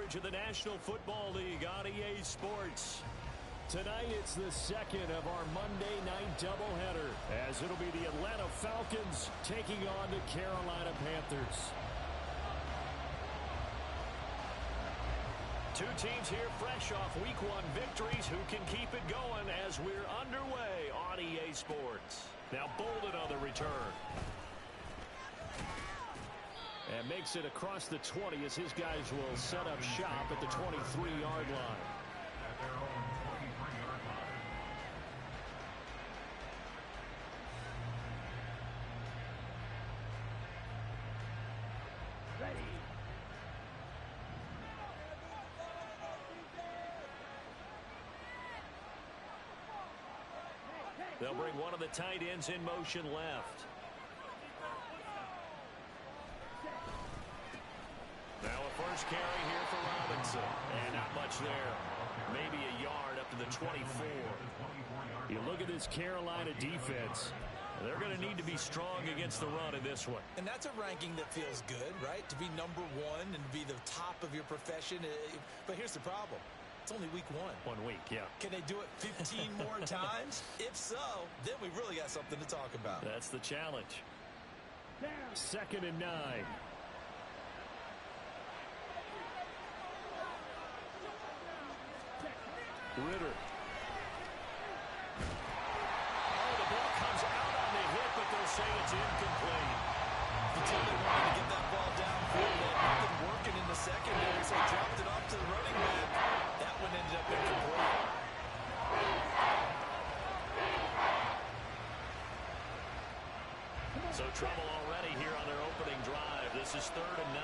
coverage of the National Football League on EA Sports. Tonight, it's the second of our Monday night doubleheader, as it'll be the Atlanta Falcons taking on the Carolina Panthers. Two teams here fresh off Week 1 victories who can keep it going as we're underway on EA Sports. Now Bolden on the return. And makes it across the 20 as his guys will set up shop at the 23-yard line. They'll bring one of the tight ends in motion left. Now a first carry here for Robinson. And not much there. Maybe a yard up to the 24. You look at this Carolina defense. They're going to need to be strong against the run in this one. And that's a ranking that feels good, right? To be number one and be the top of your profession. But here's the problem. It's only week 1. 1 week, yeah. Can they do it 15 more times? If so, then we really got something to talk about. That's the challenge. 2nd and 9. Ritter. Oh, the ball comes out on the hit, but they'll say it's incomplete. The team that wanted to get that ball downfield had nothing working in the secondary, so dropped it off to the running back. That one ended up incomplete. So trouble already here on their opening drive. This is 3rd and 9.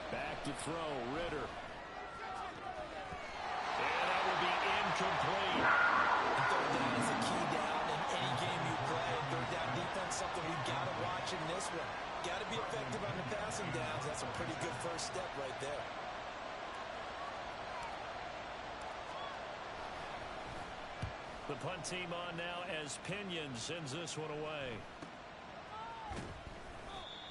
Back to throw, Ritter. And that will be incomplete. Third down is a key down in any game you play. And third down defense, something we've got to watch in this one. Got to be effective on the passing downs. That's a pretty good first step right there. The punt team on now as Pinion sends this one away.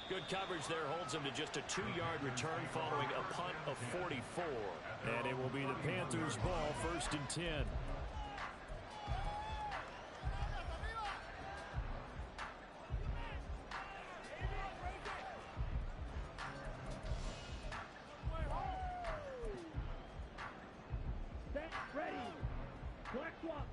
Good coverage there holds him to just a 2-yard return following a punt of 44. And it will be the Panthers' ball, 1st and 10. Ready. Black swap.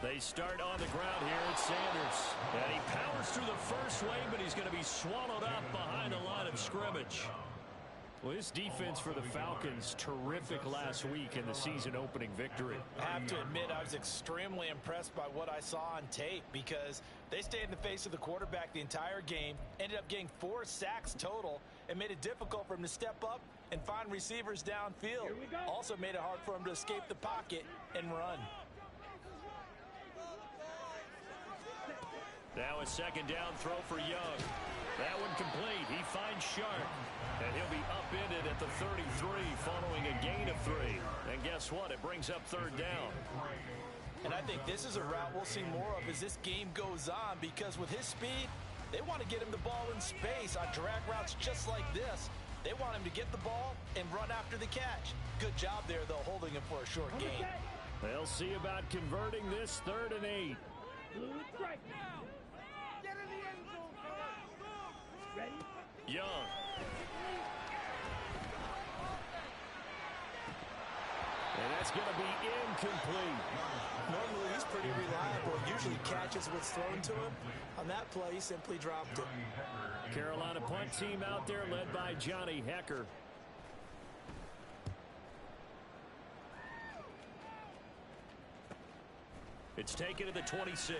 They start on the ground here at Sanders. And he powers through the first wave, but he's going to be swallowed up behind the line of scrimmage. Well, this defense for the Falcons, terrific last week in the season-opening victory. I have to admit, I was extremely impressed by what I saw on tape because they stayed in the face of the quarterback the entire game, ended up getting 4 sacks total, and made it difficult for him to step up and find receivers downfield. Also made it hard for him to escape the pocket and run. Now a 2nd down throw for Young. That one complete. He finds Sharp. And he'll be upended at the 33 following a gain of 3. And guess what? It brings up 3rd down. And I think this is a route we'll see more of as this game goes on because with his speed, they want to get him the ball in space on drag routes just like this. They want him to get the ball and run after the catch. Good job there, though, holding him for a short gain. They'll see about converting this 3rd and 8. Blue strike now. Get in the end zone. Ready? Young. And that's going to be incomplete. Normally, he's pretty reliable. Usually catches what's thrown to him. On that play, he simply dropped it. Carolina punt team out there led by Johnny Hecker. It's taken to the 26.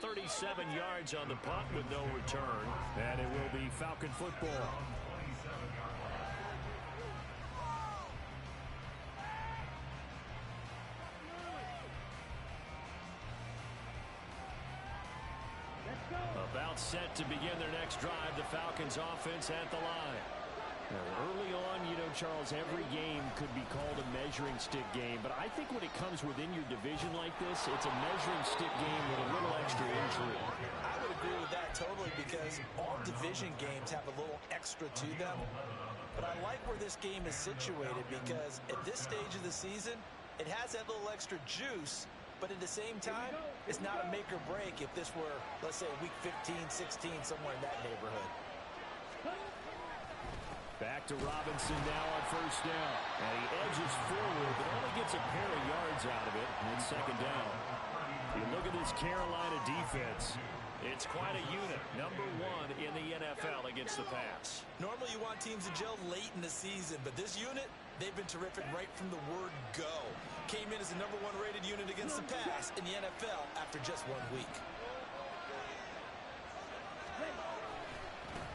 37 yards on the punt with no return. And it will be Falcon football. About set to begin their next drive. The Falcons offense at the line. Now, early on, you know, Charles, every game could be called a measuring stick game. But I think when it comes within your division like this, it's a measuring stick game with a little extra intrigue. I would agree with that totally because all division games have a little extra to them. But I like where this game is situated because at this stage of the season, it has that little extra juice. But at the same time, it's not a make or break if this were, let's say, week 15, 16, somewhere in that neighborhood. Back to Robinson now on first down. And he edges forward, but only gets a pair of yards out of it. And it's second down. You look at this Carolina defense. It's quite a unit. Number 1 in the NFL against the pass. Normally you want teams to gel late in the season, but this unit, they've been terrific right from the word go. Came in as the number 1 rated unit against the pass in the NFL after just 1 week.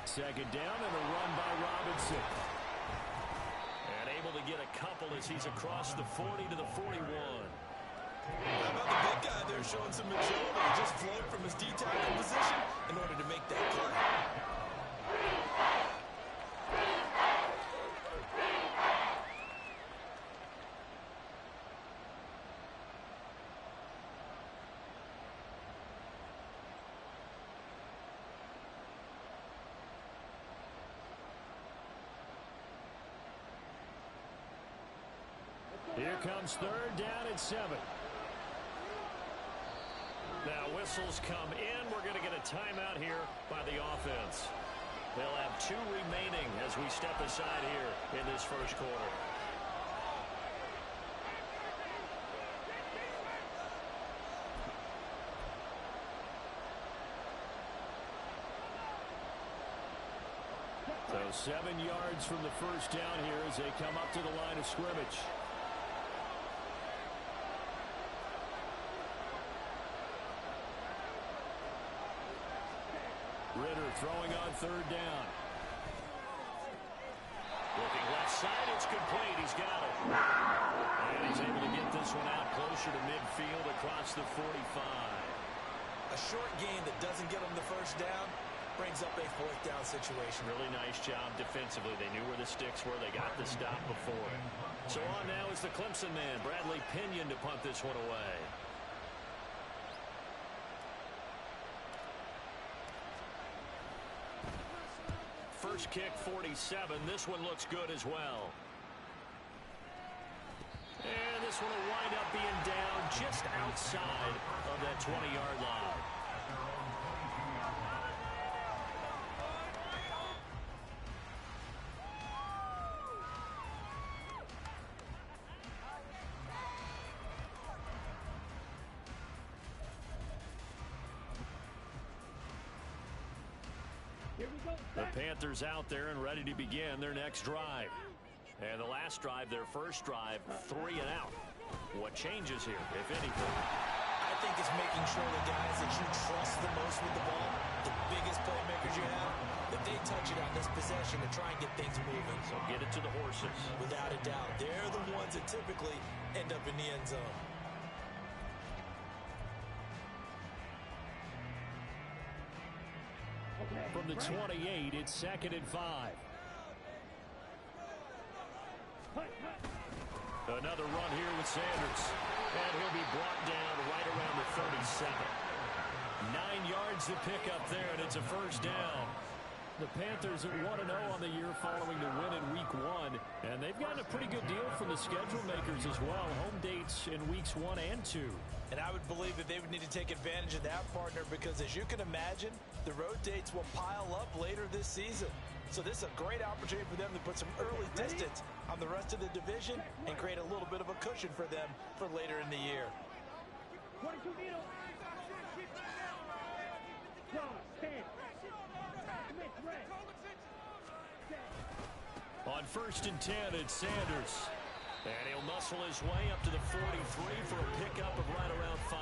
Second down and a run by Robinson. And able to get a couple as he's across the 40 to the 41. How about the big guy there showing some agility? He just flowed from his D-tackle position in order to make that play. Here comes third down and 7. Now whistles come in. We're going to get a timeout here by the offense. They'll have 2 remaining as we step aside here in this first quarter. So 7 yards from the first down here as they come up to the line of scrimmage. Ritter throwing on third down. Looking left side, it's complete. He's got it. And he's able to get this one out closer to midfield across the 45. A short game that doesn't get him the first down brings up a 4th down situation. Really nice job defensively. They knew where the sticks were. They got the stop before it. So on now is the Clemson man, Bradley Pinion, to punt this one away. First kick, 47. This one looks good as well. And this one will wind up being down just outside of that 20-yard line. The Panthers out there and ready to begin their next drive. And the last drive, their first drive, 3 and out. What changes here, if anything? I think it's making sure the guys that you trust the most with the ball, the biggest playmakers you have, that they touch it on this possession to try and get things moving. So get it to the horses. Without a doubt. They're the ones that typically end up in the end zone. From the 28, it's 2nd and 5. Another run here with Sanders. And he'll be brought down right around the 37. 9 yards to pick up there, and it's a first down. The Panthers are 1-0 on the year following the win in Week 1. And they've gotten a pretty good deal from the schedule makers as well. Home dates in Weeks 1 and 2. And I would believe that they would need to take advantage of that, partner, because as you can imagine, the road dates will pile up later this season. So this is a great opportunity for them to put some early distance on the rest of the division and create a little bit of a cushion for them for later in the year. On 1st and 10, it's Sanders. And he'll muscle his way up to the 43 for a pickup of right around 5.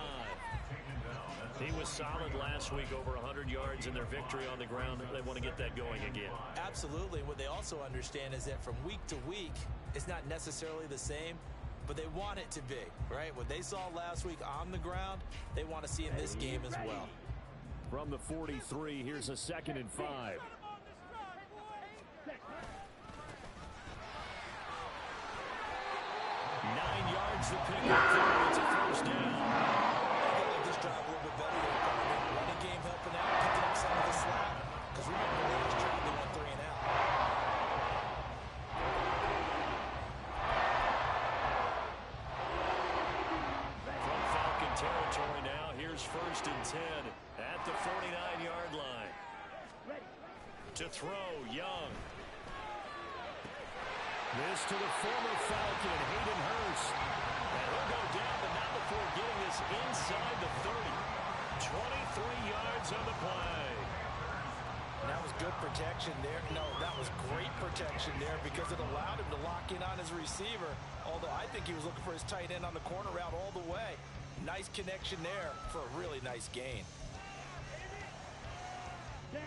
He was solid last week, over 100 yards in their victory on the ground. They want to get that going again. Absolutely. What they also understand is that from week to week, it's not necessarily the same, but they want it to be, right? What they saw last week on the ground, they want to see in this game as well. From the 43, here's a 2nd and 5. 9 yards to pick up there. It's a first down. I like this drive a little bit better here, partner. Running game helping out, picking up some of the slack. Because remember the last drive, they went 3 and out. From Falcon territory now, here's 1st and 10 at the 49-yard line. To throw, Young. This to the former Falcon, Hayden Hurst. And he'll go down, but not before getting this inside the 30. 23 yards on the play. That was good protection there. No, that was great protection there because it allowed him to lock in on his receiver. Although I think he was looking for his tight end on the corner route all the way. Nice connection there for a really nice gain. Down.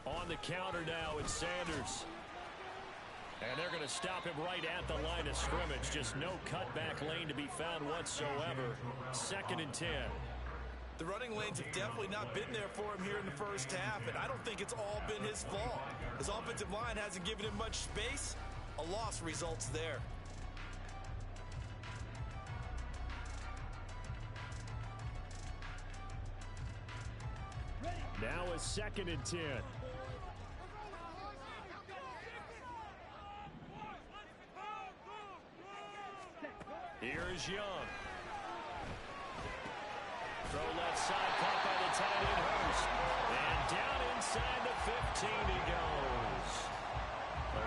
On the counter now, it's Sanders. And they're going to stop him right at the line of scrimmage. Just no cutback lane to be found whatsoever. 2nd and 10. The running lanes have definitely not been there for him here in the first half, and I don't think it's all been his fault. His offensive line hasn't given him much space. A loss results there. Now a 2nd and 10. Here's Young. Throw left side, caught by the tight end Hurst. And down inside the 15 he goes.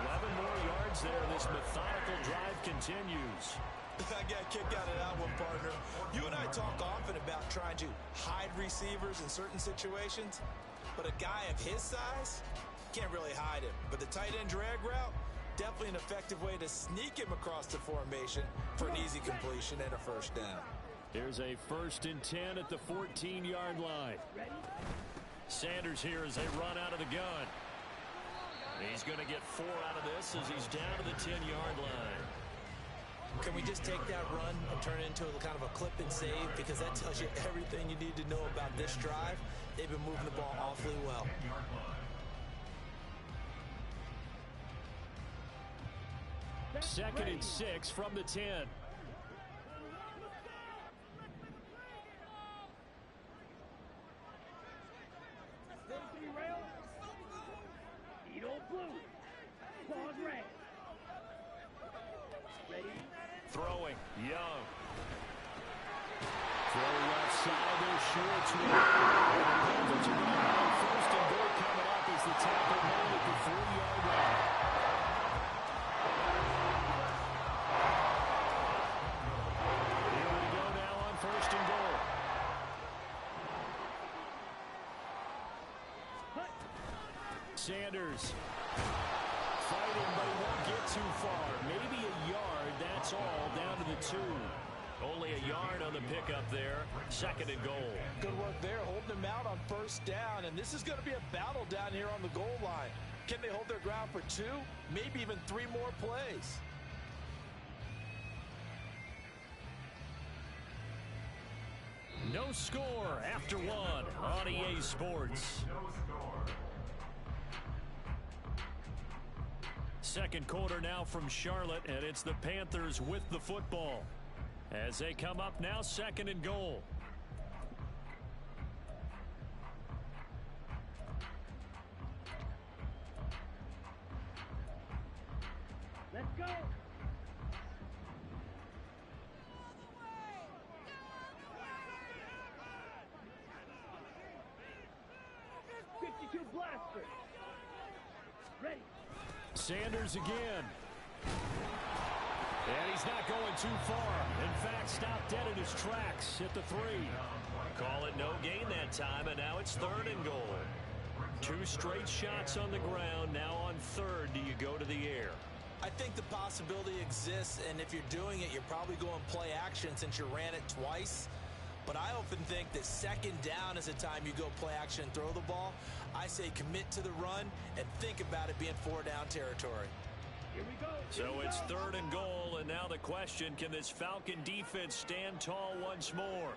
11 more yards there. This methodical drive continues. I got a kick out of that one, partner. You and I talk often about trying to hide receivers in certain situations, but a guy of his size can't really hide him. But the tight end drag route, definitely an effective way to sneak him across the formation for an easy completion and a first down. Here's a 1st and 10 at the 14-yard line. Sanders here as they run out of the gun. He's going to get 4 out of this as he's down to the 10-yard line. Can we just take that run and turn it into a kind of a clip and save? Because that tells you everything you need to know about this drive. They've been moving the ball awfully well. Second and 6 from the 10. Throwing, Young. Throw left side, they're sure it's one. And the Panthers are going to have 1st and goal coming up as the tackle made at the 3-yard line. Here we go now on 1st and goal. Sanders fighting, but he won't get too far. Maybe a yard, that's all, down to the 2. Only a yard on the pickup there. 2nd and goal. Good work there, holding him out on 1st down, and this is going to be a battle down here on the goal line. Can they hold their ground for 2, maybe even 3 more plays? No score after 1 on EA Sports. Second quarter now from Charlotte, and it's the Panthers with the football as they come up now 2nd and goal. Let's go. Blaster. Ready. Sanders again. And he's not going too far. In fact, stopped dead in his tracks at the 3. Call it no gain that time, and now it's 3rd and goal. 2 straight shots on the ground. Now on 3rd, do you go to the air? I think the possibility exists, and if you're doing it, you're probably going play action since you ran it twice. But I often think that 2nd down is the time you go play action and throw the ball. I say commit to the run and think about it being 4 down territory. Here we go. So it's 3rd and goal, and now the question, can this Falcon defense stand tall once more?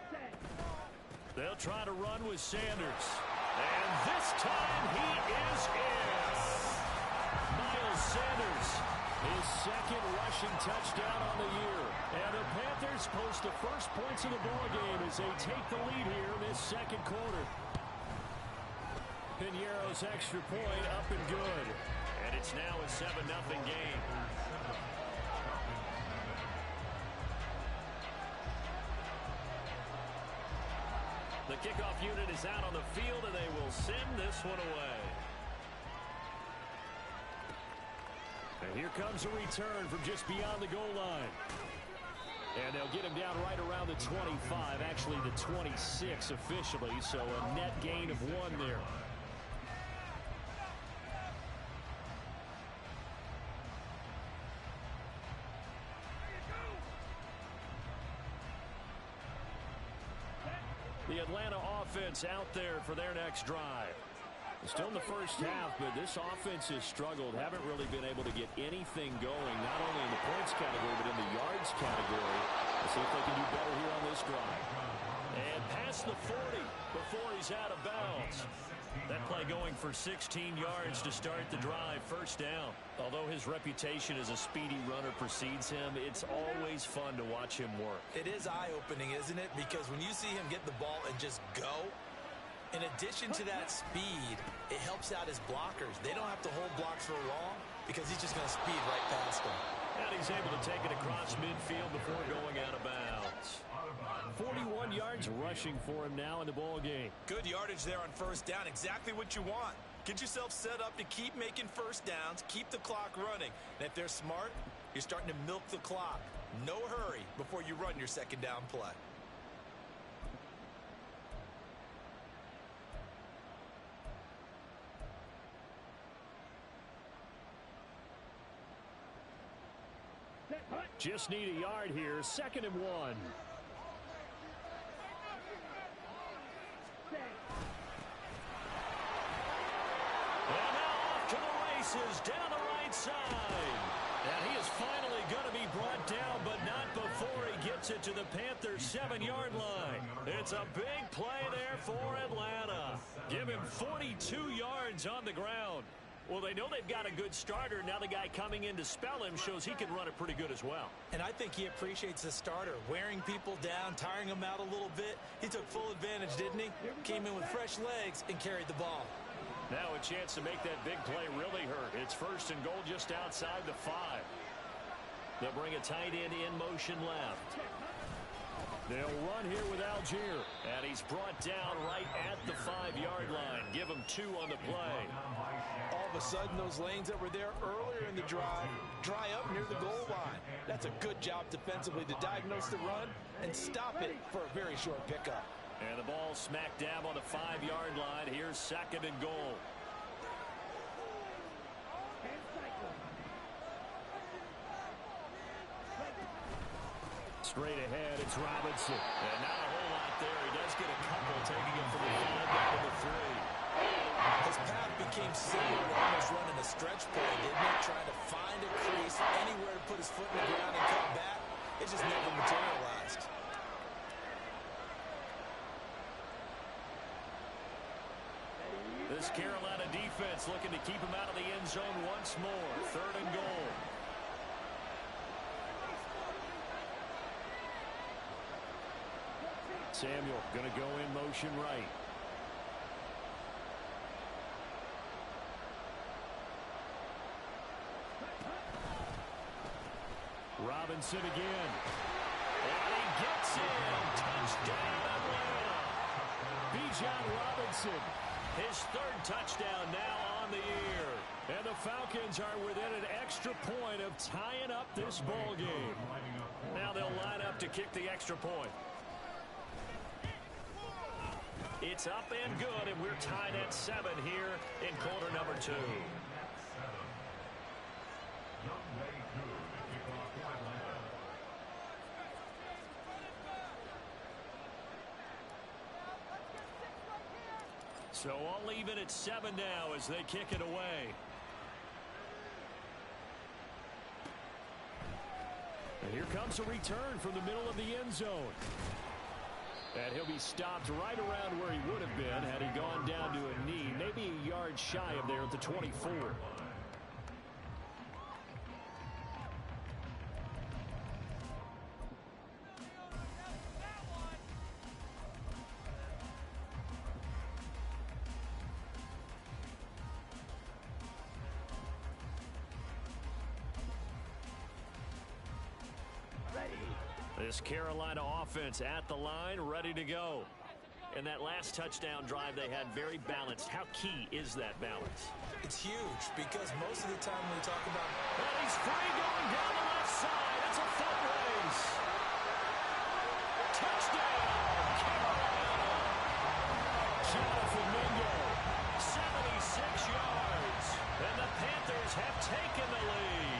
Set. They'll try to run with Sanders. And this time he is in. Miles Sanders, his 2nd rushing touchdown on the year. And the Panthers post the first points of the ball game as they take the lead here in this 2nd quarter. Piñeiro's extra point up and good. And it's now a 7-0 game. The kickoff unit is out on the field, and they will send this one away. And here comes a return from just beyond the goal line. And they'll get him down right around the 25, actually the 26 officially, so a net gain of 1 there. The Atlanta offense out there for their next drive. Still in the first half, but this offense has struggled. Haven't really been able to get anything going, not only in the points category, but in the yards category. Let's see if they can do better here on this drive. And past the 40 before he's out of bounds. That play going for 16 yards to start the drive, 1st down. Although his reputation as a speedy runner precedes him, it's always fun to watch him work. It is eye-opening, isn't it? Because when you see him get the ball and just go, in addition to that speed, it helps out his blockers. They don't have to hold blocks for long because he's just going to speed right past them. And he's able to take it across midfield before going out of bounds. 41 yards rushing for him now in the ball game. Good yardage there on 1st down. Exactly what you want. Get yourself set up to keep making 1st downs, keep the clock running. And if they're smart, you're starting to milk the clock. No hurry before you run your 2nd down play. Just need a yard here. 2nd and 1. And now off to the races down the right side. And he is finally going to be brought down, but not before he gets it to the Panthers' 7-yard line. It's a big play there for Atlanta. Give him 42 yards on the ground. Well, they know they've got a good starter. Now the guy coming in to spell him shows he can run it pretty good as well. And I think he appreciates the starter, wearing people down, tiring them out a little bit. He took full advantage, didn't he? Came in with fresh legs and carried the ball. Now a chance to make that big play really hurt. It's 1st and goal just outside the 5. They'll bring a tight end in motion left. They'll run here with Algier. And he's brought down right at the 5-yard line. Give him 2 on the play. All of a sudden, those lanes that were there earlier in the drive dry up near the goal line. That's a good job defensively to diagnose the run and stop it for a very short pickup. And the ball smack dab on the 5-yard line. Here's 2nd and goal. Straight ahead, it's Robinson. And not a whole lot there. He does get a couple, taking it from the 5 down to the 3. His path became similar to almost running a stretch play, didn't it? Trying to find a crease, anywhere to put his foot in the ground and cut back. It just never materialized. This Carolina defense looking to keep him out of the end zone once more. 3rd and goal. Samuel going to go in motion right. Robinson again. And he gets in. Touchdown, Atlanta. Bijan Robinson. His 3rd touchdown now on the year. And the Falcons are within an extra point of tying up this ball game. Now they'll line up to kick the extra point. It's up and good, and we're tied at 7 here in quarter number 2. So I'll leave it at 7 now as they kick it away. And here comes a return from the middle of the end zone. And he'll be stopped right around where he would have been had he gone down to a knee, maybe a yard shy of there at the 24. This Carolina offense at the line, ready to go. And that last touchdown drive they had very balanced. How key is that balance? It's huge because most of the time when we talk about... Well, he's free going down the left side. It's a foot race. Touchdown, Carolina. Jonathan Mingo, 76 yards. And the Panthers have taken the lead.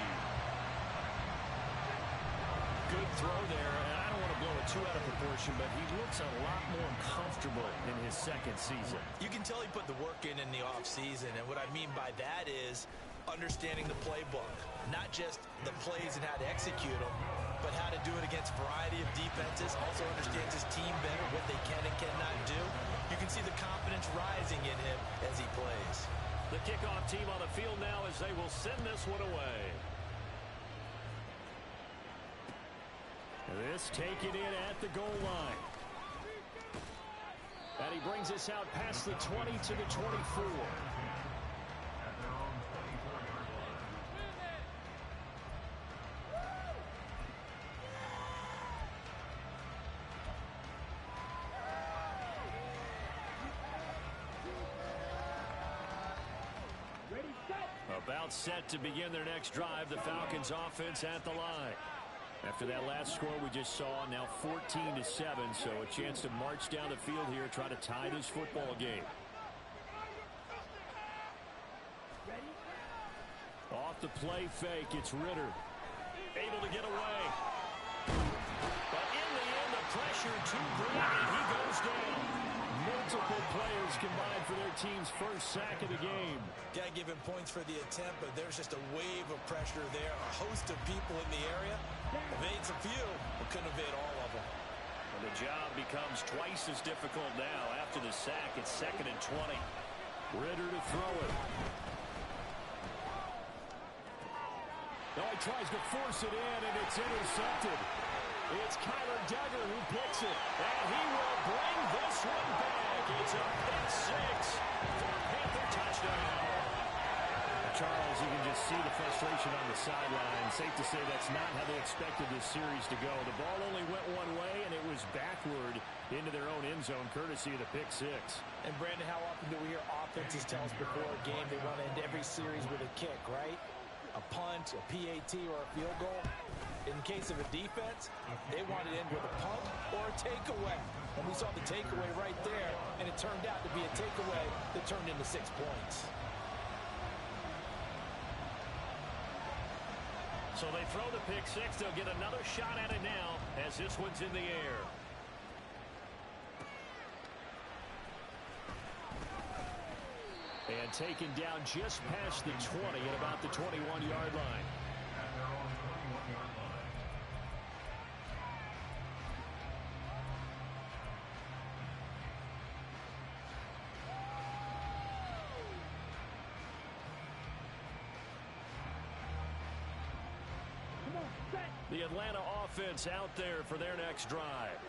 Good throw there, and I don't want to blow it too out of proportion, but he looks a lot more comfortable in his second season. You can tell he put the work in the offseason, and what I mean by that is understanding the playbook. Not just the plays and how to execute them, but how to do it against a variety of defenses. Also understands his team better, what they can and cannot do. You can see the confidence rising in him as he plays. The kickoff team on the field now as they will send this one away. This taken in at the goal line. And he brings us out past the 20 to the 24. About set to begin their next drive, the Falcons offense at the line. After that last score we just saw, now 14-7, so a chance to march down the field here, try to tie this football game. Off the play fake, it's Ritter. Able to get away. But in the end, the pressure too great, and he goes down. Multiple players combined for their team's first sack of the game. Got to give him points for the attempt, but there's just a wave of pressure there. A host of people in the area. Evades a few, but couldn't evade all of them. And the job becomes twice as difficult now. After the sack, it's 2nd and 20. Ritter to throw it. Now he tries to force it in, and it's intercepted. It's Kyler Duggar who picks it, and he will bring this one back. It's a pick six for a Panther touchdown. Charles, you can just see the frustration on the sideline. Safe to say that's not how they expected this series to go. The ball only went one way, and it was backward into their own end zone, courtesy of the pick six. And, Brandon, how often do we hear offenses tell us before a game they want to end every series with a kick, right? A punt, a PAT, or a field goal. In case of a defense, they want to end with a punt or a takeaway. And we saw the takeaway right there, and it turned out to be a takeaway that turned into 6 points. So they throw the pick six. They'll get another shot at it now as this one's in the air. And taken down just past the 20 at about the 21-yard line. The Atlanta offense out there for their next drive.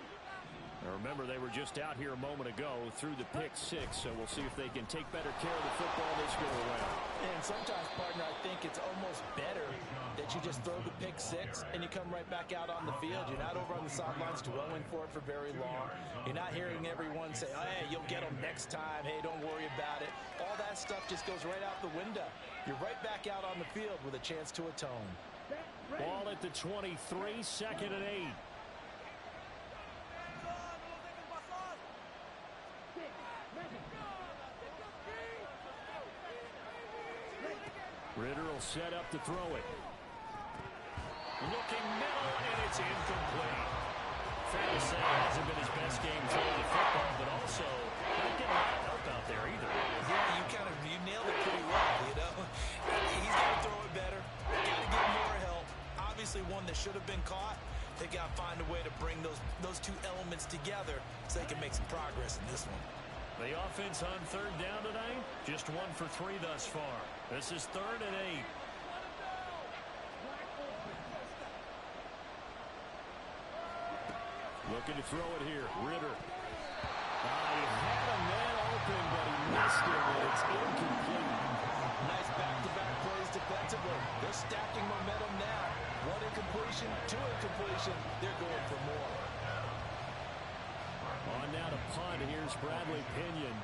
Now remember, they were just out here a moment ago through the pick six, so we'll see if they can take better care of the football this go around. And sometimes, partner, I think it's almost better that you just throw the pick six and you come right back out on the field. You're not over on the sidelines dwelling for it for very long. You're not hearing everyone say, hey, you'll get them next time. Hey, don't worry about it. All that stuff just goes right out the window. You're right back out on the field with a chance to atone. Ball at the 23, 2nd and 8. Ritter will set up to throw it. Looking middle, and it's incomplete. Fair to say, it hasn't been his best game throwing the football, but also not getting a lot of help out there either. Yeah, you nailed it pretty well, you know. He's got to throw it better. Got to get more help. obviously one that should have been caught. They got to find a way to bring those two elements together so they can make some progress in this one. The offense on third down tonight, just 1 for 3 thus far. This is 3rd and 8. Looking to throw it here. Ritter. He had a man open, but he missed it, and it's incomplete. Nice back-to-back plays defensively. They're stacking momentum now. 1 incompletion, 2 incompletion. They're going for more. On now to punt. Here's Bradley Pinion.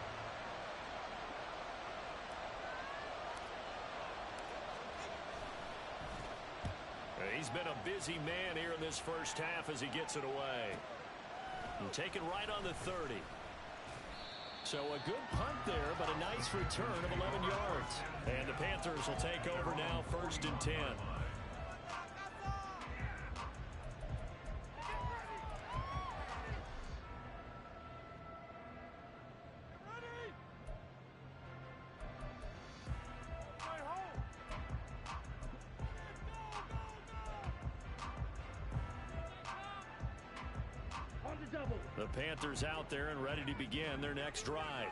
He's been a busy man here in this first half as he gets it away. And taken right on the 30. So a good punt there, but a nice return of 11 yards. And the Panthers will take over now, 1st and 10. The Panthers out there and ready to begin their next drive.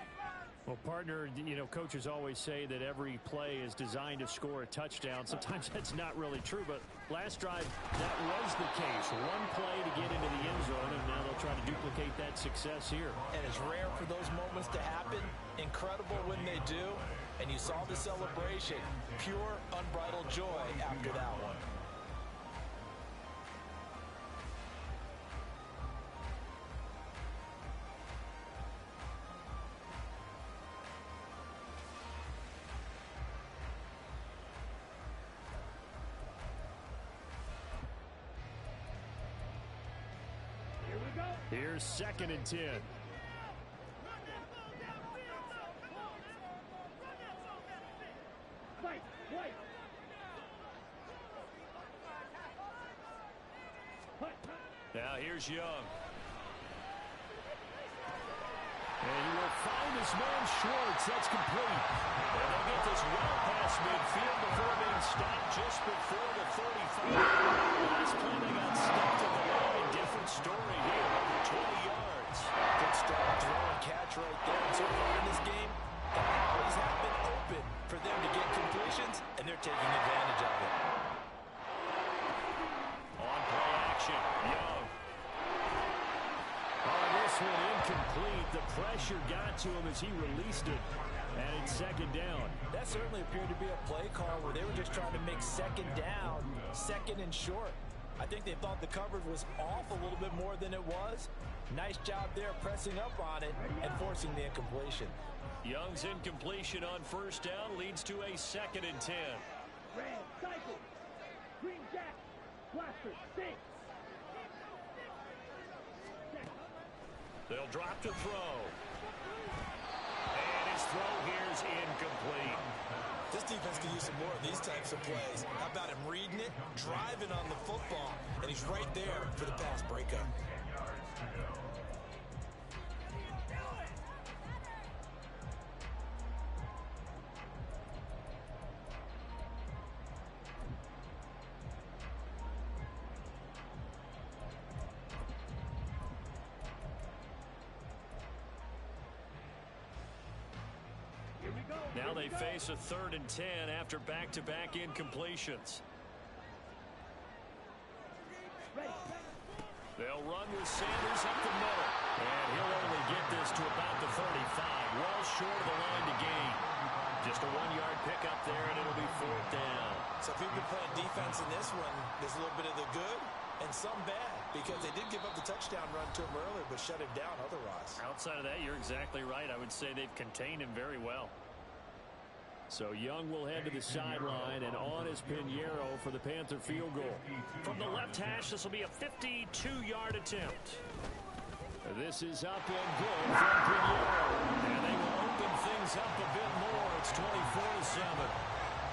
Well, partner, coaches always say that every play is designed to score a touchdown. Sometimes that's not really true, but last drive, that was the case. 1 play to get into the end zone, and now they'll try to duplicate that success here. And it's rare for those moments to happen. Incredible when they do. And you saw the celebration. Pure, unbridled joy after that one. Here's 2nd and 10. Now here's Young. And he will find his man Schwartz. That's complete. And they'll get this well past midfield before being stopped just before the 35. Last play they got stuck to the line. Different story here. Over 20 yards. Good strong throw and catch right there. And so far in this game, the alleys have been open for them to get completions, and they're taking advantage of it. On play action, Young. Oh, this one incomplete. The pressure got to him as he released it. And it's 2nd down. That certainly appeared to be a play call where they were just trying to make 2nd down, 2nd and short. I think they thought the coverage was off a little bit more than it was. Nice job there pressing up on it and forcing the incompletion. Young's incompletion on 1st down leads to a 2nd and 10. Red, cycle. Green jack. Blaster, 6. They'll drop to throw. And his throw here is incomplete. This defense can use some more of these types of plays. How about him reading it, driving on the football, and he's right there for the pass breakup. Now they face a 3rd and 10 after back-to-back incompletions. They'll run with Sanders up the middle. And he'll only get this to about the 35. Well short of the line to gain. Just a 1-yard pickup there, and it'll be 4th down. So if you've been playing defense in this one, there's a little bit of the good and some bad, because they did give up the touchdown run to him earlier, but shut him down otherwise. Outside of that, you're exactly right. I would say they've contained him very well. So Young will head to the sideline, and on is Pinheiro for the Panther field goal. From the left hash, this will be a 52-yard attempt. This is up and good from Pinheiro. And they will open things up a bit more. It's 24-7.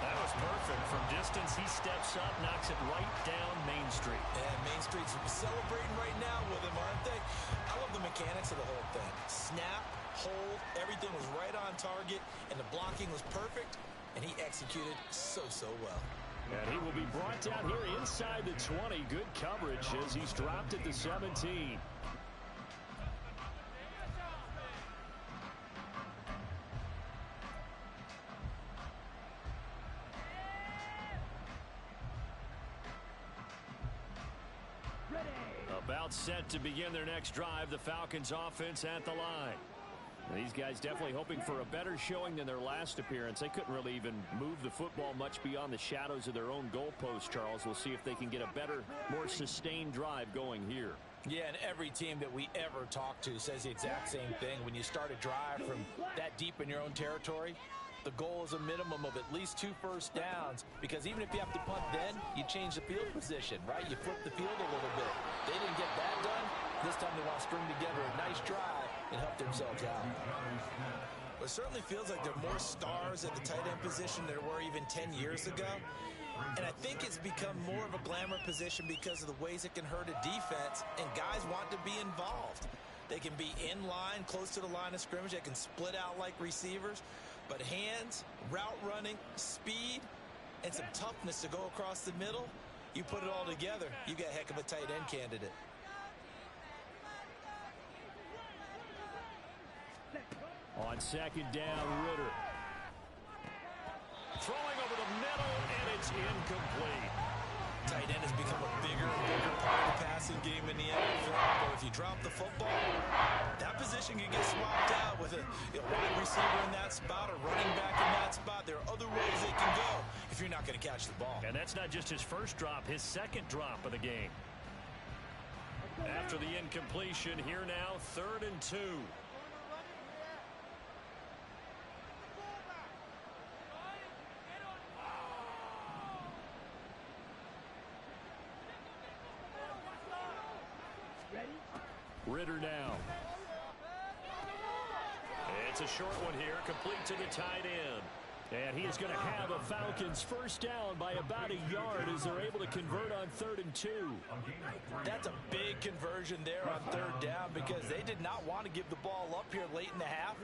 That was perfect. From distance, he steps up, knocks it right down Main Street. And Main Street's celebrating right now with him, aren't they? I love the mechanics of the whole thing. Snap, hold, everything was right on target, and the blocking was perfect, and he executed so well. And he will be brought down here inside the 20. Good coverage as he's dropped at the 17. About set to begin their next drive. The Falcons offense at the line. These guys definitely hoping for a better showing than their last appearance. They couldn't really even move the football much beyond the shadows of their own goalpost, Charles. We'll see if they can get a better, more sustained drive going here. Yeah, and every team that we ever talk to says the exact same thing. When you start a drive from that deep in your own territory, the goal is a minimum of at least 2 first downs, because even if you have to punt then, you change the field position, right? You flip the field a little bit. They didn't get that done. This time they want to string together a nice drive and help themselves out. It certainly feels like there are more stars at the tight end position than there were even 10 years ago. And I think it's become more of a glamour position because of the ways it can hurt a defense, and guys want to be involved. They can be in line, close to the line of scrimmage. They can split out like receivers. But hands, route running, speed, and some toughness to go across the middle, you put it all together, you got a heck of a tight end candidate. On second down, Ritter. Throwing over the middle, and it's incomplete. Tight end has become a bigger and bigger part of the passing game in the NFL. But if you drop the football, that position can get swapped out with a wide receiver in that spot, a running back in that spot. There are other ways they can go if you're not going to catch the ball. And that's not just his first drop, his second drop of the game. After the incompletion, here now, 3rd and 2. Ritter now. It's a short one here, complete to the tight end. And he is going to have a Falcons first down by about a yard as they're able to convert on 3rd and 2. That's a big conversion there on 3rd down, because they did not want to give the ball up here late in the half.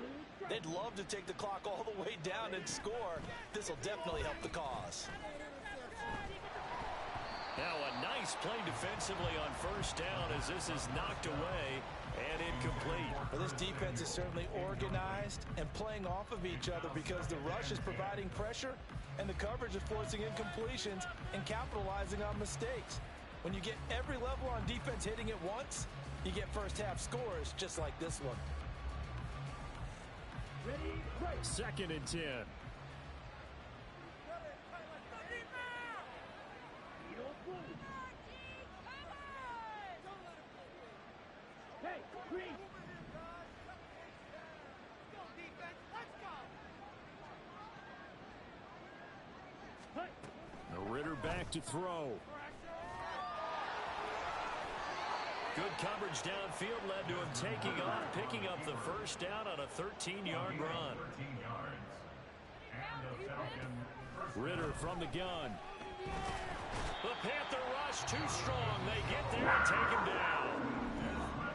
They'd love to take the clock all the way down and score. This will definitely help the cause. Now a nice play defensively on first down as this is knocked away and incomplete. Well, this defense is certainly organized and playing off of each other, because the rush is providing pressure and the coverage is forcing incompletions and capitalizing on mistakes. When you get every level on defense hitting it once, you get first half scores just like this one. 2nd and 10. Ritter back to throw. Good coverage downfield led to him taking off, picking up the first down on a 13-yard run. Ritter from the gun. The Panther rush too strong. They get there and take him down.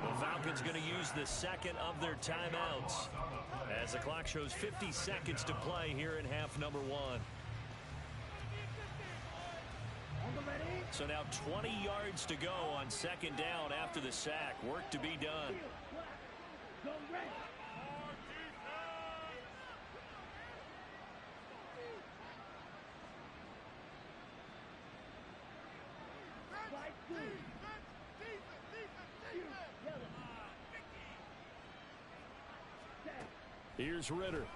The Falcons going to use the second of their timeouts as the clock shows 50 seconds to play here in half number 1. So now 20 yards to go on second down after the sack. Work to be done. Here's Ritter.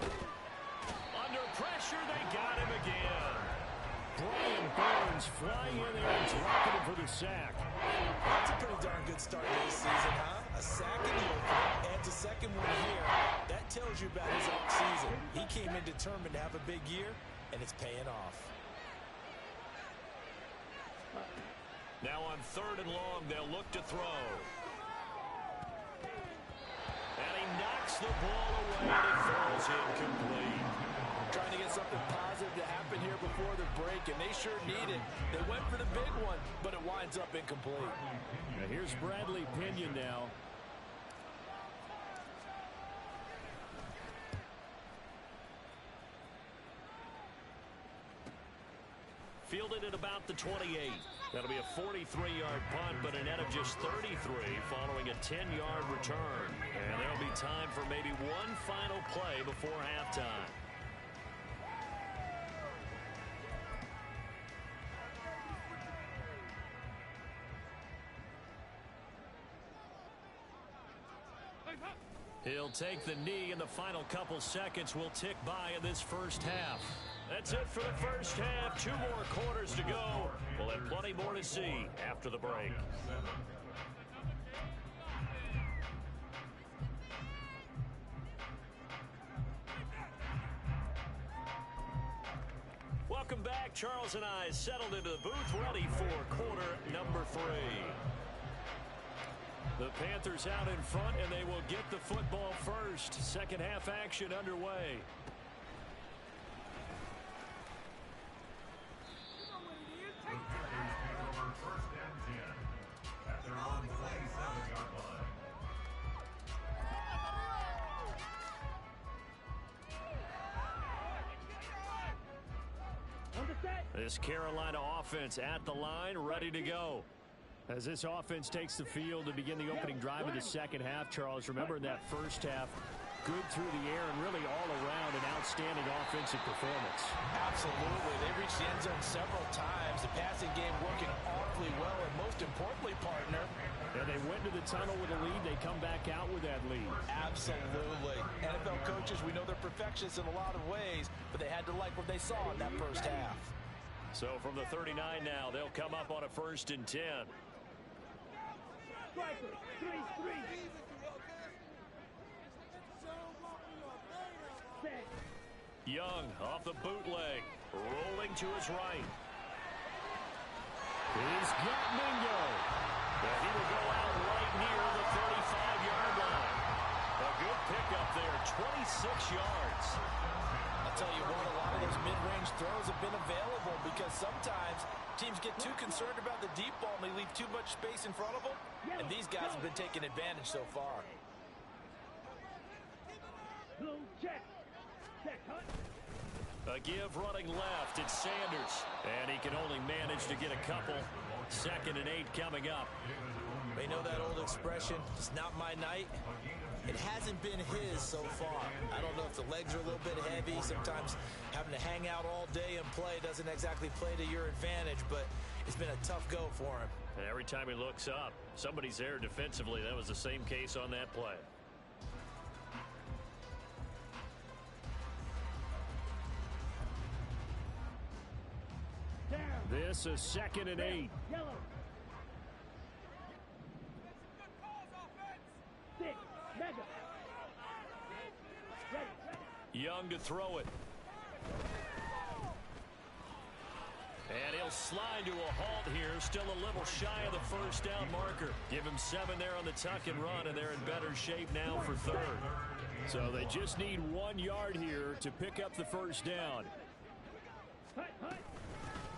Under pressure, they got him again. Brian Burns flying in there and dropping him for the sack. That's a pretty darn good start to this season, huh? A sack in the opener, adds a second one here. That tells you about his offseason. He came in determined to have a big year, and it's paying off. Now on 3rd and long, they'll look to throw. And he knocks the ball away and it falls incomplete. Trying to get something positive to happen here before the break, and they sure need it. They went for the big one, but it winds up incomplete. Now here's Bradley Pinion now. fielded at about the 28. That'll be a 43-yard punt, but a net of just 33 following a 10-yard return. And there'll be time for maybe one final play before halftime. He'll take the knee, and the final couple seconds will tick by in this first half. That's it for the first half. 2 more quarters to go. We'll have plenty more to see after the break. Welcome back. Charles and I settled into the booth, ready for quarter number 3. The Panthers out in front, and they will get the football first. Second half action underway. This Carolina offense at the line, ready to go. As this offense takes the field to begin the opening drive of the second half, Charles, remember in that first half, good through the air and really all around an outstanding offensive performance. Absolutely. They reached the end zone several times. The passing game working awfully well, and most importantly, partner, and they went to the tunnel with a lead. They come back out with that lead. Absolutely. NFL coaches, we know they're perfectionists in a lot of ways, but they had to like what they saw in that first half. So from the 39 now, they'll come up on a 1st and 10. Striker, 3-3. Young off the bootleg, rolling to his right. He's got Mingo. And he will go out right near the 35-yard line. A good pickup there, 26 yards. I'll tell you what, a lot of those mid-range throws have been available because sometimes teams get too concerned about the deep ball and they leave too much space in front of them. And these guys have been taking advantage so far. Blue check. Check, Hunt. A give running left. It's Sanders. And he can only manage to get a couple. 2nd and 8 coming up. They know that old expression, it's not my night. It hasn't been his so far. I don't know if the legs are a little bit heavy. Sometimes having to hang out all day and play doesn't exactly play to your advantage, but it's been a tough go for him. And every time he looks up, somebody's there defensively. That was the same case on that play. This is 2nd and 8. Yellow. 6. Mega. Ready. Young to throw it. And he'll slide to a halt here. Still a little shy of the first down marker. Give him 7 there on the tuck and run, and they're in better shape now for 3rd. So they just need 1 yard here to pick up the first down.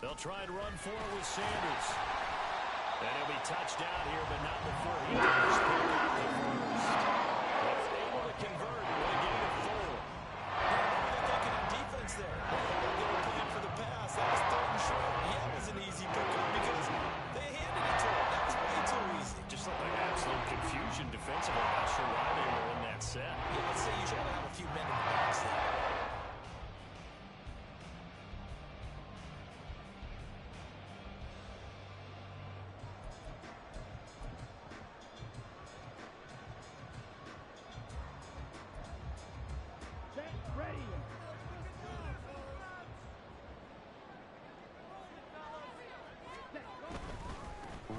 They'll try and run for it with Sanders. And he'll be touched down here, but not before he does pick up the first. He's able to convert with a gain of 4. They're thinking of defense there. They were playing for the pass. That was 3rd and short. Yeah, it was an easy pickup because they handed it to him. That was way too easy. Just looked like absolute confusion defensively. I'm not sure why they were in that set. Yeah, let's say you try to have a few men in the box there.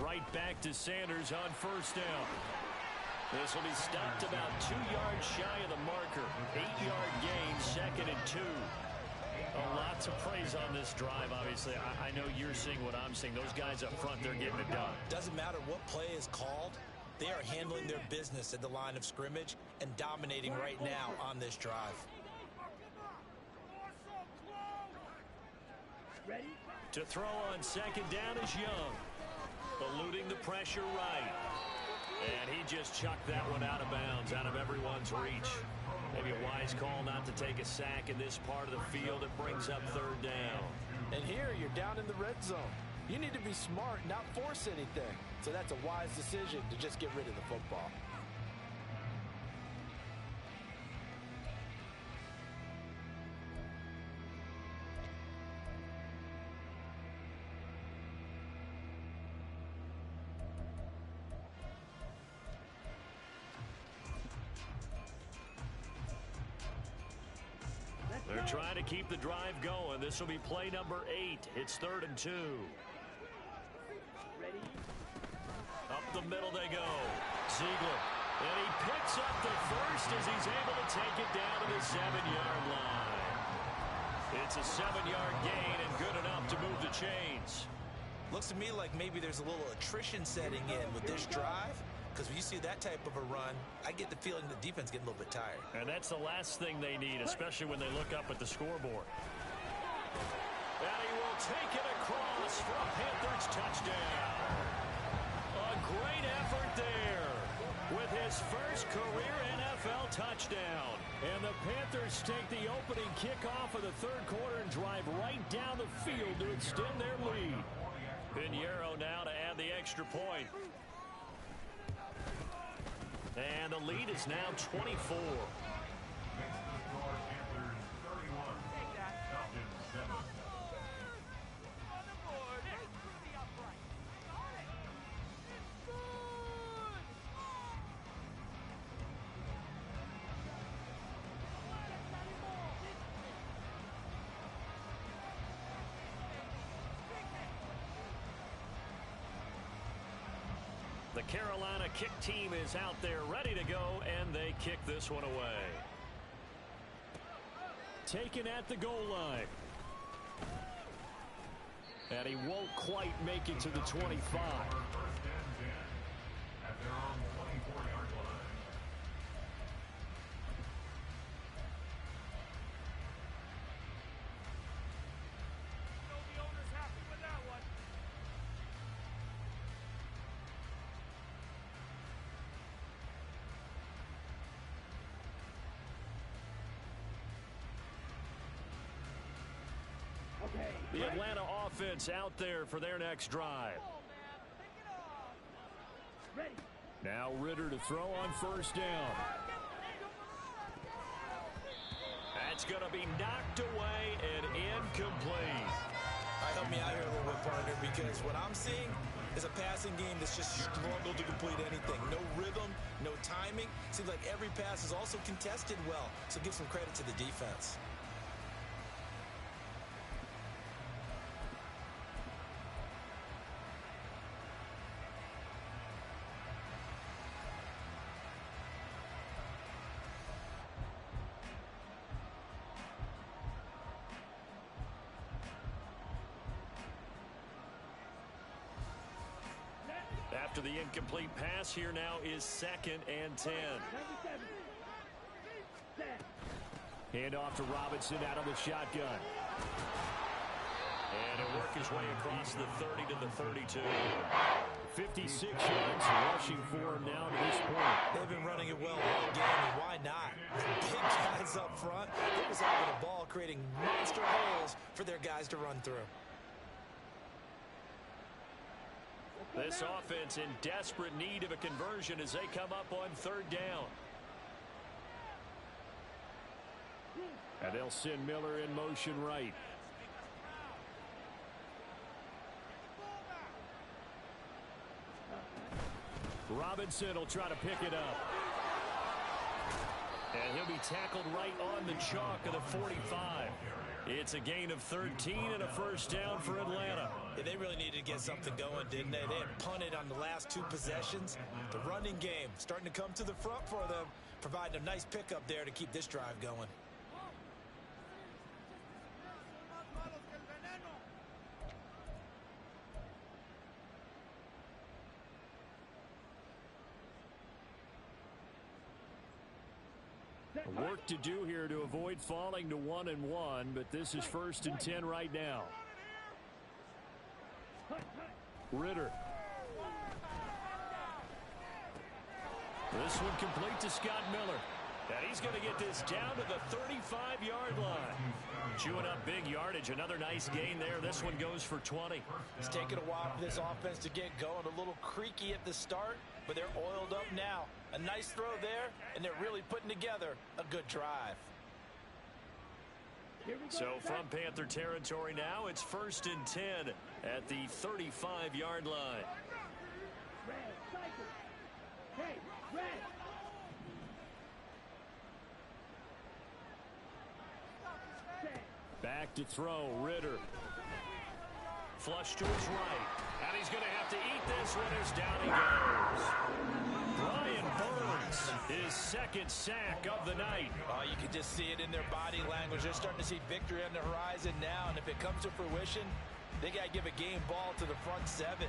Right back to Sanders on 1st down. This will be stopped about 2 yards shy of the marker. 8-yard gain, 2nd and 2. A lot to praise on this drive, obviously. I know you're seeing what I'm seeing. Those guys up front, they're getting it done. Doesn't matter what play is called. They are handling their business at the line of scrimmage and dominating right now on this drive. Ready. To throw on 2nd down is Young. Eluding the pressure right. And he just chucked that one out of bounds, out of everyone's reach. Maybe a wise call not to take a sack in this part of the field. It brings up 3rd down. And here you're down in the red zone. You need to be smart, not force anything. So that's a wise decision to just get rid of the football. They're trying to keep the drive going. This will be play number 8. It's 3rd and 2. Ready? Up the middle they go. Ziegler. And he picks up the first as he's able to take it down to the 7-yard line. It's a 7-yard gain and good enough to move the chains. Looks to me like maybe there's a little attrition setting in with this drive. Because when you see that type of a run, I get the feeling the defense getting a little bit tired. And that's the last thing they need, especially when they look up at the scoreboard. And he will take it across for a Panthers touchdown. A great effort there with his first career NFL touchdown. And the Panthers take the opening kickoff of the third quarter and drive right down the field to extend their lead. Pinheiro now to add the extra point. And the lead is now 24. The Carolina kick team is out there ready to go, and they kick this one away. Taken at the goal line. And he won't quite make it to the 25. The Atlanta offense out there for their next drive. Now Ritter to throw on first down. That's going to be knocked away and incomplete. Help me out here a little bit, partner, because what I'm seeing is a passing game that's just struggled to complete anything. No rhythm, no timing. Seems like every pass is also contested well, so give some credit to the defense. After the incomplete pass, here now is 2nd and 10. Hand off to Robinson out of the shotgun. And he'll work his way across the 30 to the 32. 56 yards rushing for him now to this point. They've been running it well all game, and why not? The big guys up front, they're just having the ball, creating monster holes for their guys to run through. This offense in desperate need of a conversion as they come up on 3rd down. And they'll send Miller in motion right. Robinson will try to pick it up. And he'll be tackled right on the chalk of the 45. It's a gain of 13 and a first down for Atlanta. Yeah, they really needed to get something going, didn't they? They had punted on the last 2 possessions. The running game starting to come to the front for them, providing a nice pickup there to keep this drive going. Work to do here to avoid falling to 1-1, but this is 1st and 10 right now. Ritter. This one complete to Scott Miller. And he's going to get this down to the 35-yard line. Chewing up big yardage. Another nice gain there. This one goes for 20. It's taken a while for this offense to get going. A little creaky at the start, but they're oiled up now. A nice throw there, and they're really putting together a good drive. So from Panther territory now, it's 1st and 10 at the 35-yard line. Red, cycle. Hey, red. Back to throw, Ritter. Flush to his right. And he's going to have to eat this one as down he goes. Brian Burns, his 2nd sack of the night. Oh, you can just see it in their body language. They're starting to see victory on the horizon now, and if it comes to fruition, they got to give a game ball to the front 7.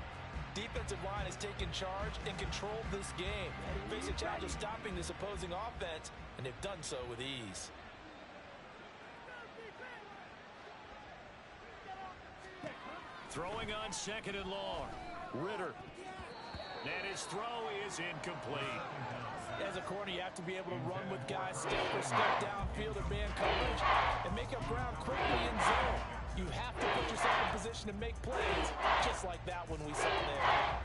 Defensive line has taken charge and controlled this game. Face a challenge of stopping this opposing offense, and they've done so with ease. Throwing on 2nd and long. Ritter. And his throw is incomplete. As a corner, you have to be able to run with guys step for step downfield or man coverage and make up ground quickly in zone. You have to put yourself in position to make plays, just like that one we saw there.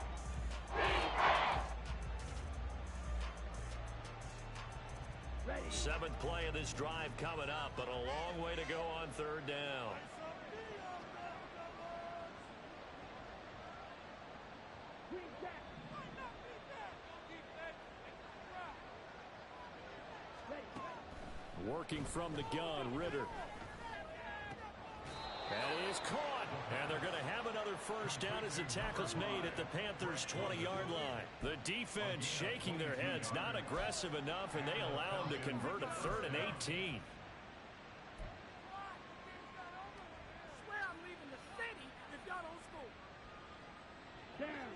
7th play of this drive coming up, but a long way to go on 3rd down. Working from the gun, Ritter. That is caught. And they're going to have another 1st down as the tackle's made at the Panthers' 20-yard line. The defense shaking their heads, not aggressive enough, and they allow them to convert a 3rd and 18. Swear I'm leaving the city if y'all don't score. Down.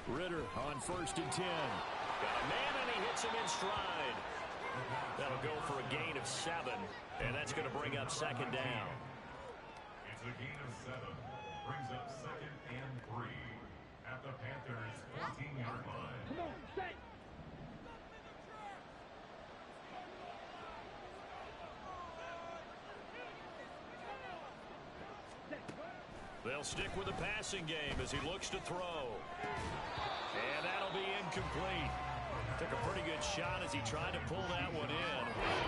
Ritter on 1st and 10. Got a man, and he hits him in stride. That'll go for a gain of 7, and that's going to bring up 2nd down. It's a gain of 7. Brings up 2nd and 3 at the Panthers' 14-yard line. Come on, set. They'll stick with the passing game as he looks to throw. And that'll be incomplete. Took a pretty good shot as he tried to pull that one in.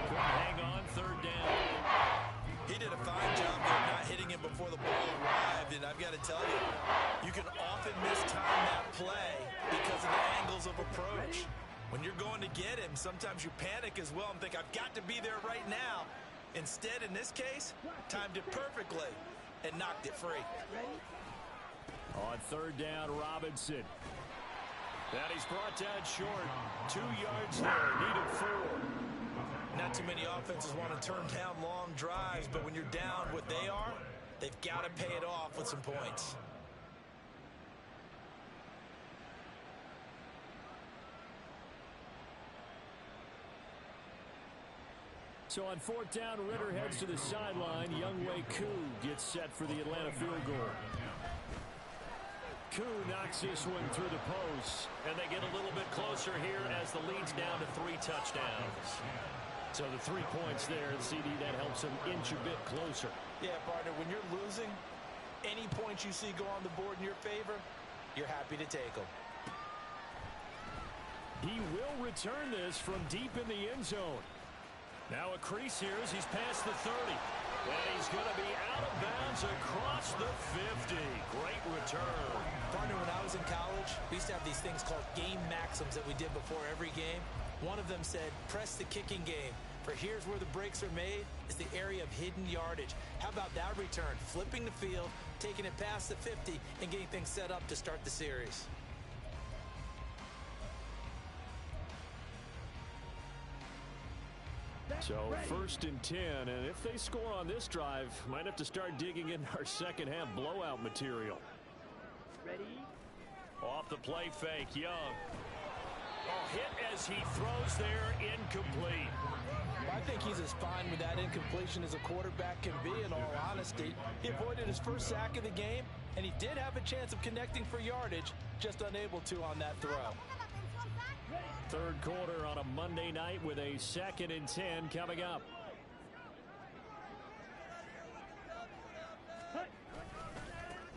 Couldn't hang on 3rd down. He did a fine job of not hitting him before the ball arrived, and I've got to tell you, you can often mistime that play because of the angles of approach. When you're going to get him, sometimes you panic as well and think, I've got to be there right now. Instead, in this case, timed it perfectly and knocked it free. On 3rd down, Robinson. And he's brought down short. 2 yards there, needed 4. Not too many offenses want to turn down long drives, but when you're down what they are, they've got to pay it off with some points. So on 4th down, Ritter heads to the sideline. Younghoe Koo gets set for the Atlanta field goal. Koo knocks this one through the post, and they get a little bit closer here as the lead's down to 3 touchdowns. So the 3 points there, CD, that helps them inch a bit closer. Yeah, partner, when you're losing, any points you see go on the board in your favor, you're happy to take them. He will return this from deep in the end zone. Now a crease here as he's past the 30. And he's going to be out of bounds across the 50. Great return. Partner, when I was in college, we used to have these things called game maxims that we did before every game. One of them said, press the kicking game. For here's where the breaks are made, is the area of hidden yardage. How about that return? Flipping the field, taking it past the 50, and getting things set up to start the series. So 1st and 10, and if they score on this drive, might have to start digging in our second half blowout material. Ready? Off the play fake, Young. Oh, hit as he throws there, incomplete. I think he's as fine with that incompletion as a quarterback can be, in all honesty. He avoided his first sack of the game, and he did have a chance of connecting for yardage, just unable to on that throw. Third quarter on a Monday night with a 2nd and 10 coming up.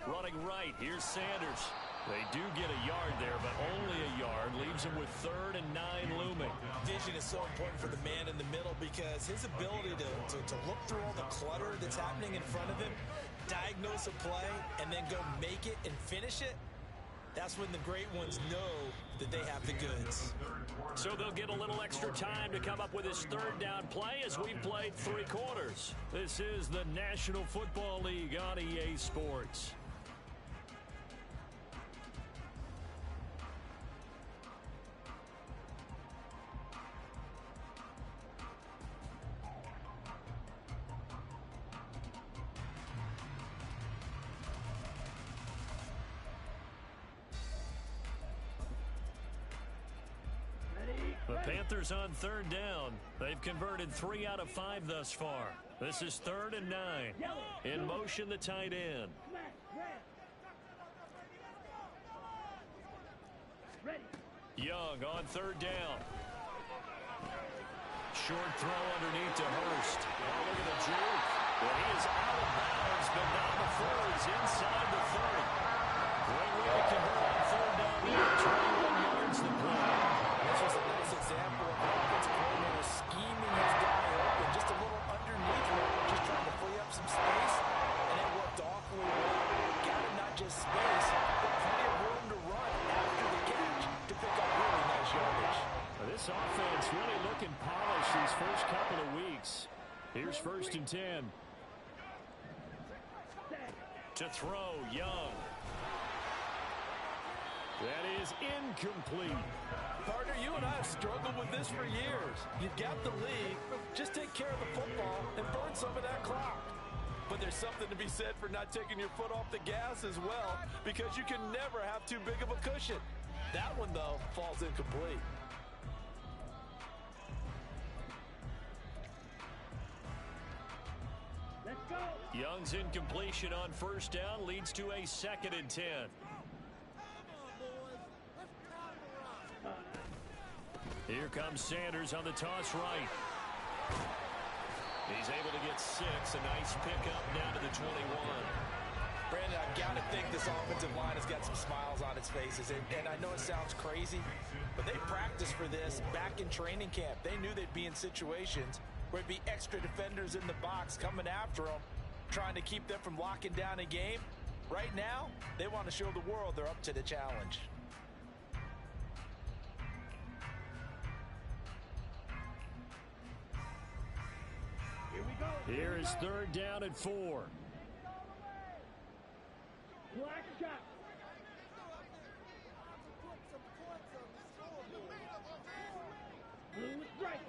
Running right, here's Sanders. They do get a yard there, but only a yard. Leaves him with 3rd and 9 looming. Vision is so important for the man in the middle because his ability to look through all the clutter that's happening in front of him, diagnose a play, and then go make it and finish it, that's when the great ones know that they have the goods. So they'll get a little extra time to come up with his 3rd down play as we've played 3 quarters. This is the National Football League on EA Sports. The Panthers on 3rd down. They've converted 3 out of 5 thus far. This is 3rd and 9. In motion, the tight end. Young on 3rd down. Short throw underneath to Hurst. Oh, look at the juke. Well, he is out of bounds, but not before he's inside the 30. Great way to convert on 3rd down here. 21 yards the play. This was a nice example of the offensive coordinator scheming his guy open just a little underneath him, just trying to free up some space, and it worked awfully well. Got him not just space, but plenty of room to run after the catch to pick up really nice yardage. This offense really looking polished these first couple of weeks. Here's 1st and 10. To throw, Young. That is incomplete. Partner, you and I have struggled with this for years. You've got the lead. Just take care of the football and burn some of that clock. But there's something to be said for not taking your foot off the gas as well, because you can never have too big of a cushion. That one, though, falls incomplete. Let's go. Young's incompletion on 1st down leads to a 2nd and 10. Here comes Sanders on the toss right. He's able to get 6. A nice pickup down to the 21. Brandon, I've got to think this offensive line has got some smiles on its faces. And I know it sounds crazy, but they practiced for this back in training camp. They knew they'd be in situations where it'd be extra defenders in the box coming after them, trying to keep them from locking down a game. Right now, they want to show the world they're up to the challenge. Here is 3rd down and 4. Black shot. Blue strike.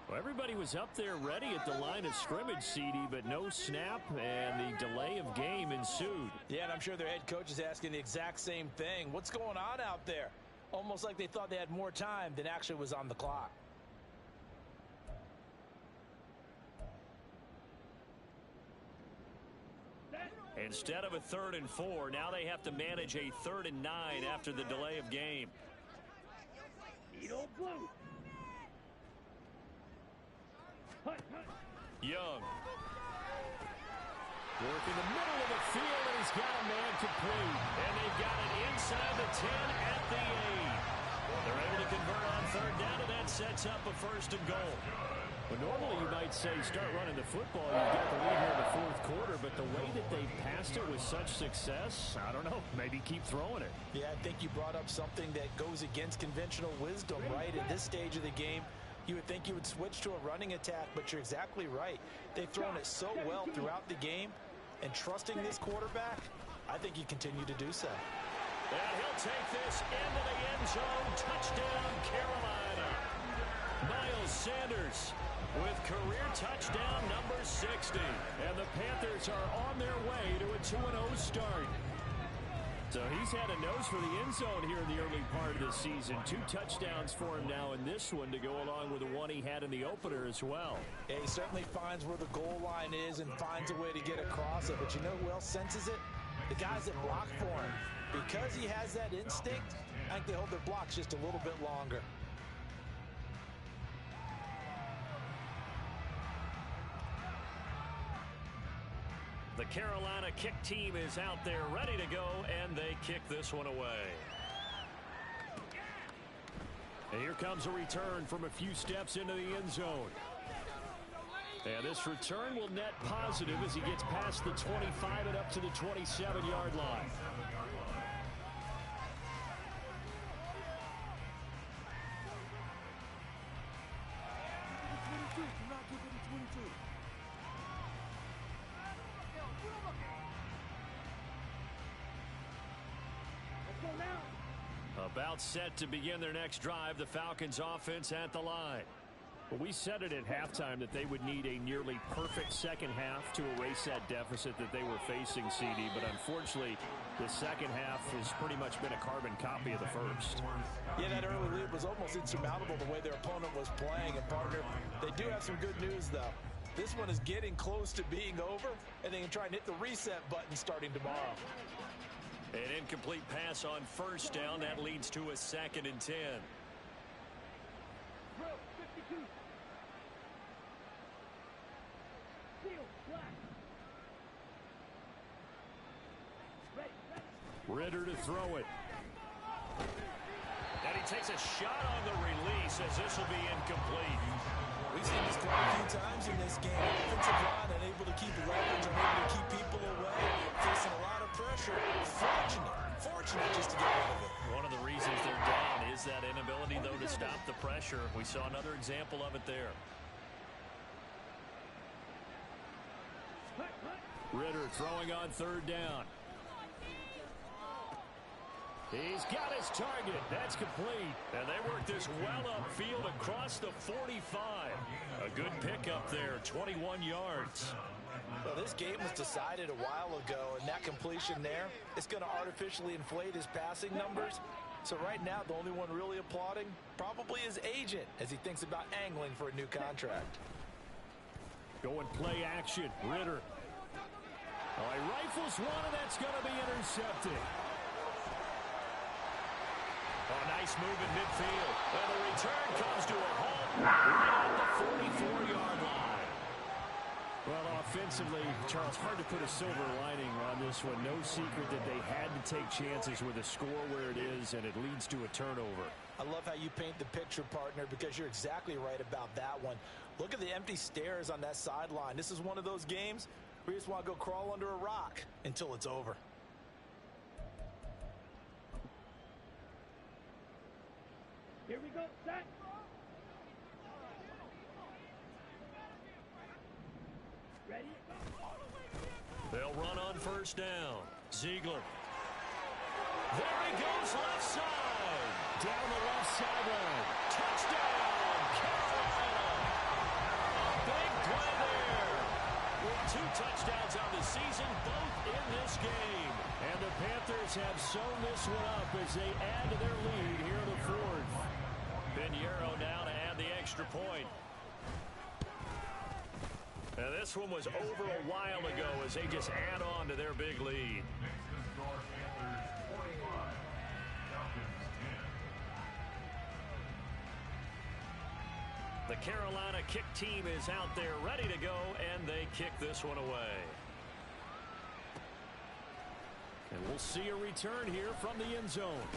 Well, everybody was up there ready at the line of scrimmage, CD, but no snap, and the delay of game ensued. Yeah, and I'm sure their head coach is asking the exact same thing. What's going on out there? Almost like they thought they had more time than actually was on the clock. Instead of a 3rd and 4, now they have to manage a 3rd and 9 after the delay of game. Eagle blue. Hut, hut. Young. Work in the middle of the field, and he's got a man complete. And they've got it inside the 10 at the 8. They're able to convert on 3rd down, and that sets up a 1st and goal. Well, normally you might say start running the football. You've got the lead here in the 4th quarter, but the way that they passed it with such success, I don't know, maybe keep throwing it. Yeah, I think you brought up something that goes against conventional wisdom, right? At this stage of the game, you would think you would switch to a running attack, but you're exactly right. They've thrown it so well throughout the game, and trusting this quarterback, I think you continue to do so. And he'll take this into the end zone. Touchdown, Carolina. Miles Sanders with career touchdown number 60. And the Panthers are on their way to a 2-0 start. So he's had a nose for the end zone here in the early part of the season. 2 touchdowns for him now in this one to go along with the one he had in the opener as well. Yeah, he certainly finds where the goal line is and finds a way to get across it. But you know who else senses it? The guys that block for him. Because he has that instinct, I think they hold their blocks just a little bit longer. The Carolina kick team is out there ready to go, and they kick this one away. And here comes a return from a few steps into the end zone. And this return will net positive as he gets past the 25 and up to the 27-yard line. About set to begin their next drive, the Falcons offense at the line. Well, we said it at halftime that they would need a nearly perfect second half to erase that deficit that they were facing, CD, but unfortunately the second half has pretty much been a carbon copy of the first. Yeah, that early lead was almost insurmountable the way their opponent was playing. And partner, they do have some good news though. This one is getting close to being over, and they can try and hit the reset button starting tomorrow. An incomplete pass on first down. That leads to a 2nd and 10. Ridder to throw it. And he takes a shot on the release as this will be incomplete. We've seen this quite a few times in this game. Offensive line unable to keep leverage, unable to keep people away, facing a lot of pressure. Fortunate just to get rid of it. One of the reasons they're down is that inability, though, to stop the pressure. We saw another example of it there. Ridder throwing on 3rd down. He's got his target. That's complete. And they work this well upfield across the 45. A good pickup there, 21 yards. Well, this game was decided a while ago, and that completion there is going to artificially inflate his passing numbers. So right now, the only one really applauding probably his agent as he thinks about angling for a new contract. Going play action. Ridder. Oh, he rifles one, and that's going to be intercepted. Oh, nice move in midfield. And the return comes to a halt right at the 44-yard line. Well, offensively, Charles, hard to put a silver lining on this one. No secret that they had to take chances with a score where it is, and it leads to a turnover. I love how you paint the picture, partner, because you're exactly right about that one. Look at the empty stairs on that sideline. This is one of those games where you just want to go crawl under a rock until it's over. Here we go, set. Ready? They'll run on first down. Ziegler. There he goes, left side. Down the left sideline. Touchdown, Carolina. Big play there. With 2 touchdowns on the season, both in this game. And the Panthers have sewn this one up as they add to their lead here in the 4th. Pinheiro now to add the extra point. Now this one was over a while ago as they just add on to their big lead. The Carolina kick team is out there ready to go, and they kick this one away. And we'll see a return here from the end zone.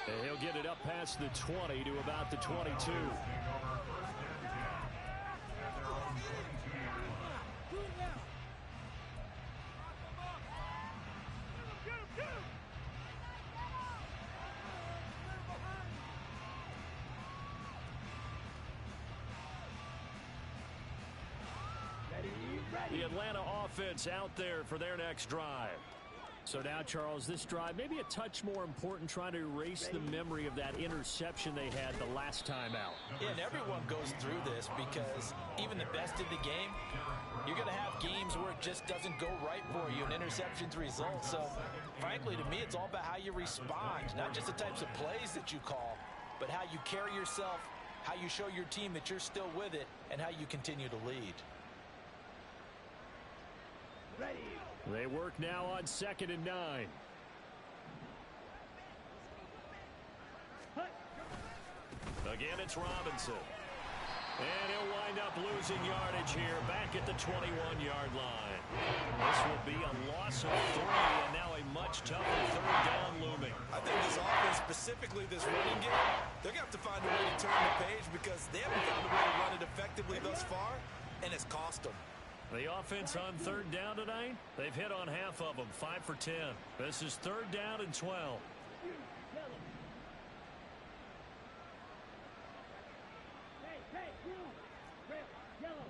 And he'll get it up past the 20 to about the 22. The Atlanta offense out there for their next drive. So now, Charles, this drive maybe a touch more important, trying to erase the memory of that interception they had the last time out. Yeah, and everyone goes through this because even the best in the game, you're going to have games where it just doesn't go right for you and interceptions result. So, frankly, to me, it's all about how you respond, not just the types of plays that you call, but how you carry yourself, how you show your team that you're still with it, and how you continue to lead. Ready. They work now on 2nd and 9. Again, it's Robinson. And he'll wind up losing yardage here back at the 21-yard line. This will be a loss of 3 and now a much tougher 3rd down looming. I think this offense, specifically this running game, they're going to have to find a way to turn the page because they haven't found a way to run it effectively thus far, and it's cost them. The offense on 3rd down tonight, they've hit on half of them, 5 for 10. This is 3rd down and 12. Hey, yellow. Red, yellow.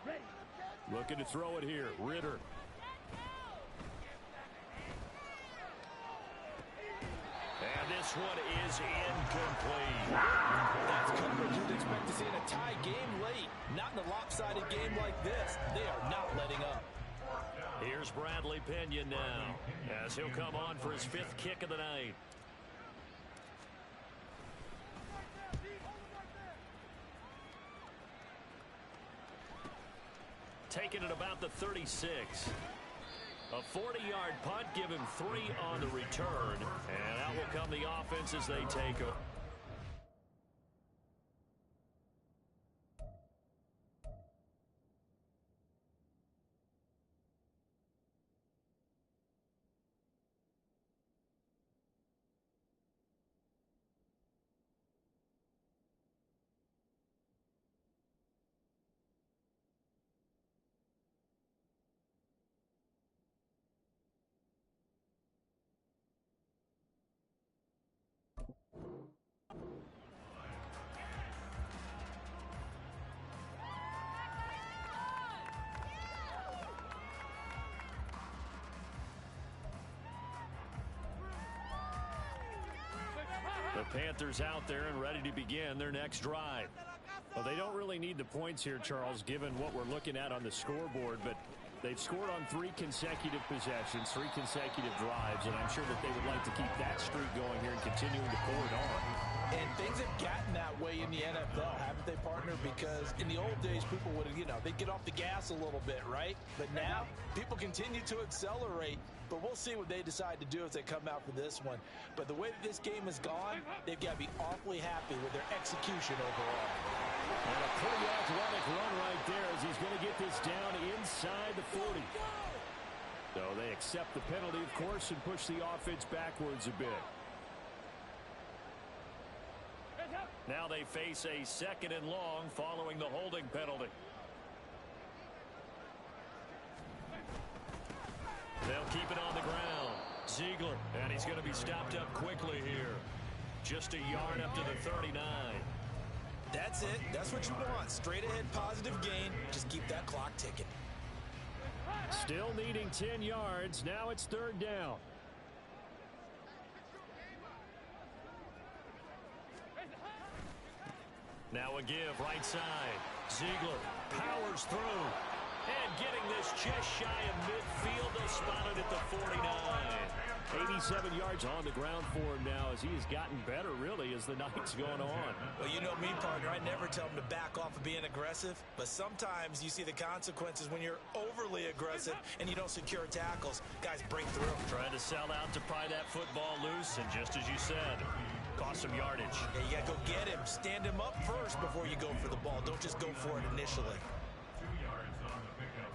Ready. Looking to throw it here. Ritter. And this one is incomplete. That's coverage you'd expect to see in a tie game late. Not in a lopsided game like this. They are not letting up. Here's Bradley Pinion now as he'll come on for his 5th kick of the night. Taking it about the 36. A 40-yard punt, give him 3 on the return. And out will come the offense as they take over. The Panthers out there and ready to begin their next drive. Well, they don't really need the points here, Charles, given what we're looking at on the scoreboard, but they've scored on 3 consecutive possessions, 3 consecutive drives, and I'm sure that they would like to keep that streak going here and continuing to pour it on. And things have gotten that way in the NFL, haven't they, partner? Because in the old days, people would, they'd get off the gas a little bit, right? But now, people continue to accelerate. But we'll see what they decide to do as they come out for this one. But the way that this game has gone, they've got to be awfully happy with their execution overall. And a pretty athletic run right there as he's going to get this down inside the 40. So they accept the penalty, of course, and push the offense backwards a bit. Now they face a 2nd and long following the holding penalty. They'll keep it on the ground. Ziegler, and he's going to be stopped up quickly here. Just a yard up to the 39. That's it. That's what you want. Straight ahead positive gain. Just keep that clock ticking. Still needing 10 yards. Now it's 3rd down. Now a give right side. Ziegler powers through. And getting this just shy of midfield. They'll spot it at the 49. 87 yards on the ground for him now as he has gotten better, really, as the night's gone on. Well, you know me, partner. I never tell them to back off of being aggressive. But sometimes you see the consequences when you're overly aggressive and you don't secure tackles. Guys break through. Trying to sell out to pry that football loose. And just as you said, cost some yardage. Yeah, you got to go get him. Stand him up first before you go for the ball. Don't just go for it initially. 2 yards on the pickup.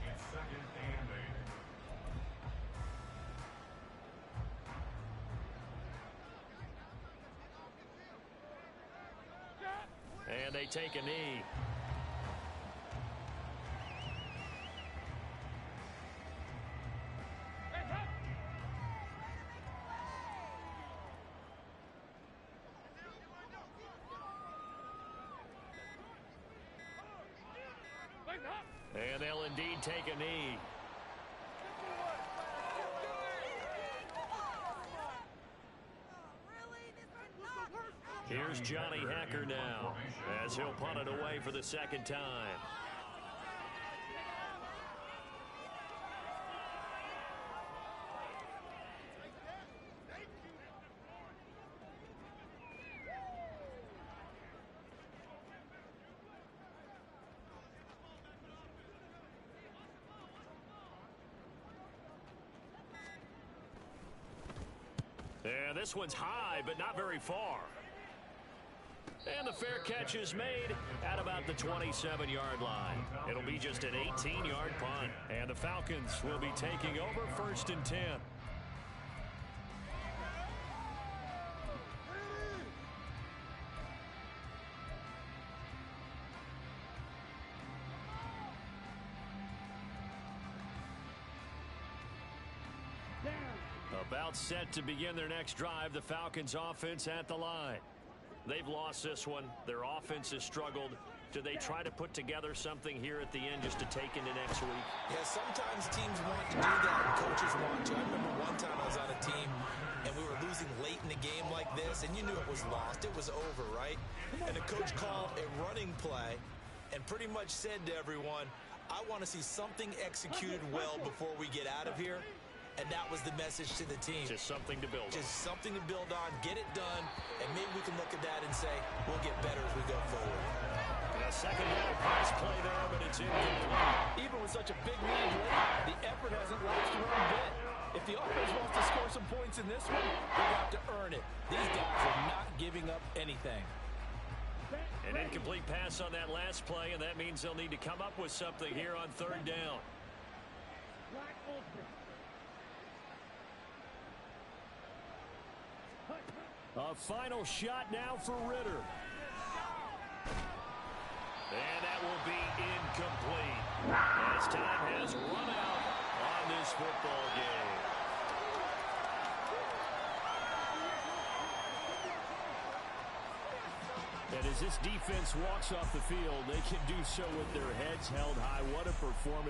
It's 2nd and 8. And they take a knee. And they'll indeed take a knee. Here's Johnny Hekker now as he'll punt it away for the second time. And this one's high, but not very far. And the fair catch is made at about the 27-yard line. It'll be just an 18-yard punt. And the Falcons will be taking over 1st and 10. About set to begin their next drive, the Falcons offense at the line. They've lost this one. Their offense has struggled. Do they try to put together something here at the end just to take into next week? Yeah, sometimes teams want to do that and coaches want to. I remember one time I was on a team and we were losing late in a game like this, and you knew it was lost. It was over, right? And the coach called a running play and pretty much said to everyone, I want to see something executed well before we get out of here. And that was the message to the team. Just something to build on. Just something to build on, get it done, and maybe we can look at that and say, we'll get better as we go forward. And a second down pass play there, but it's incomplete. Even with such a big lead late, the effort hasn't lasted one bit. If the offense wants to score some points in this one, they have to earn it. These guys are not giving up anything. An incomplete pass on that last play, and that means they'll need to come up with something here on 3rd down. A final shot now for Ritter. And that will be incomplete as time has run out on this football game. And as this defense walks off the field, they can do so with their heads held high. What a performance.